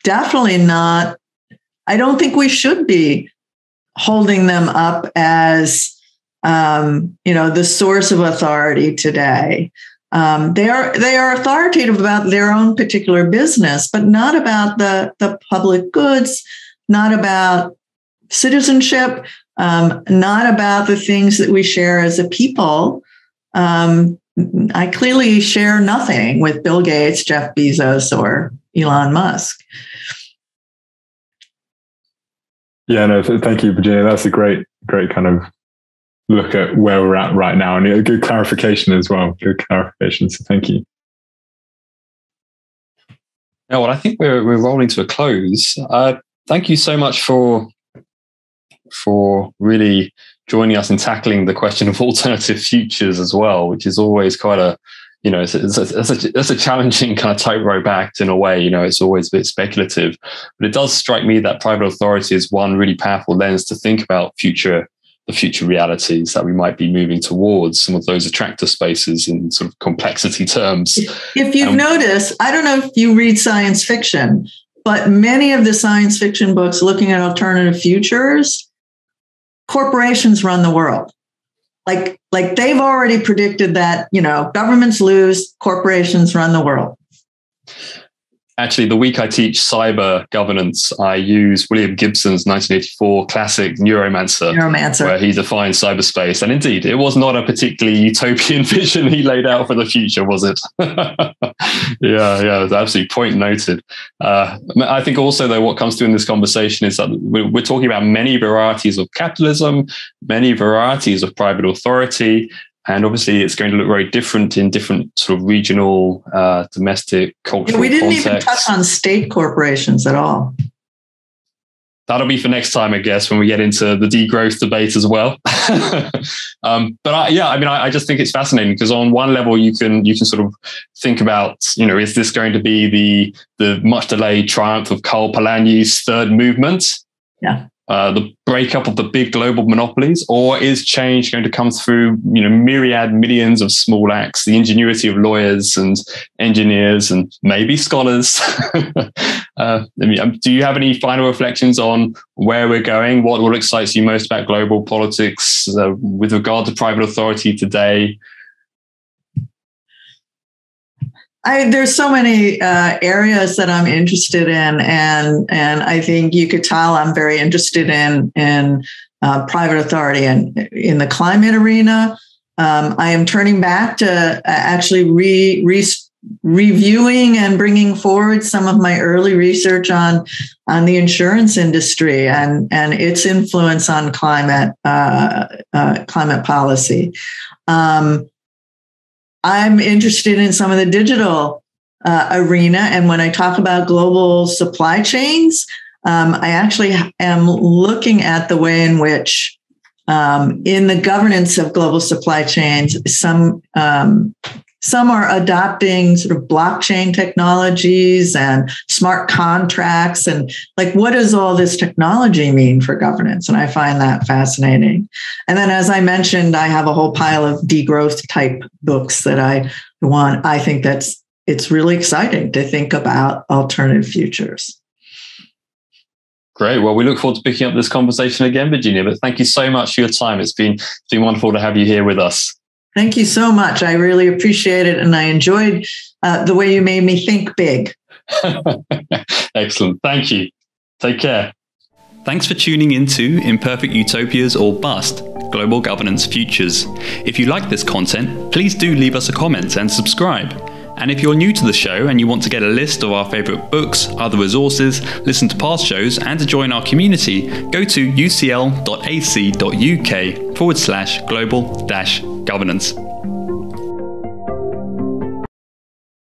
definitely not, I don't think we should be holding them up as, the source of authority today. They are authoritative about their own particular business, but not about the public goods, not about citizenship, not about the things that we share as a people. I clearly share nothing with Bill Gates, Jeff Bezos, or Elon Musk.
Yeah, no, thank you, Virginia. That's a great kind of look at where we're at right now, and a good clarification as well. Good clarification. So thank you.
Yeah, well, I think we're rolling to a close. Thank you so much for really joining us in tackling the question of alternative futures as well, which is always quite a, it's a challenging kind of tightrope act in a way. It's always a bit speculative, but it does strike me that private authority is one really powerful lens to think about the future realities that we might be moving towards, some of those attractor spaces in sort of complexity terms.
If you've noticed, I don't know if you read science fiction, but many of the science fiction books looking at alternative futures, corporations run the world. Like they've already predicted that, governments lose, corporations run the world.
Actually, the week I teach cyber governance, I use William Gibson's 1984 classic Neuromancer, where he defines cyberspace. And indeed, it was not a particularly utopian vision he laid out for the future, was it? Yeah, absolutely. Point noted. I think also, though, what comes through in this conversation is that we're talking about many varieties of capitalism, many varieties of private authority. And obviously, it's going to look very different in different sort of regional, domestic, cultural
we didn't
contexts.
even touch on state corporations at all.
That'll be for next time, I guess, when we get into the degrowth debate as well. I just think it's fascinating because on one level, you can sort of think about, is this going to be the much delayed triumph of Karl Polanyi's third movement?
Yeah.
The breakup of the big global monopolies, or is change going to come through, myriad millions of small acts, the ingenuity of lawyers and engineers and maybe scholars? Do you have any final reflections on where we're going? What excites you most about global politics with regard to private authority today?
There's so many areas that I'm interested in, and I think you could tell I'm very interested in private authority and in the climate arena. I am turning back to actually reviewing and bringing forward some of my early research on the insurance industry and its influence on climate policy. I'm interested in some of the digital arena. And when I talk about global supply chains, I actually am looking at the way in which in the governance of global supply chains, some are adopting sort of blockchain technologies and smart contracts. And what does all this technology mean for governance? And I find that fascinating. And then, as I mentioned, I have a whole pile of degrowth type books that I think it's really exciting to think about alternative futures.
Great. Well, we look forward to picking up this conversation again, Virginia, but thank you so much for your time. It's been wonderful to have you here with us.
Thank you so much. I really appreciate it. And I enjoyed the way you made me think big.
Excellent. Thank you. Take care. Thanks for tuning into Imperfect Utopias or Bust, Global Governance Futures. If you like this content, please do leave us a comment and subscribe. And if you're new to the show and you want to get a list of our favourite books, other resources, listen to past shows, and to join our community, go to ucl.ac.uk/global-governance.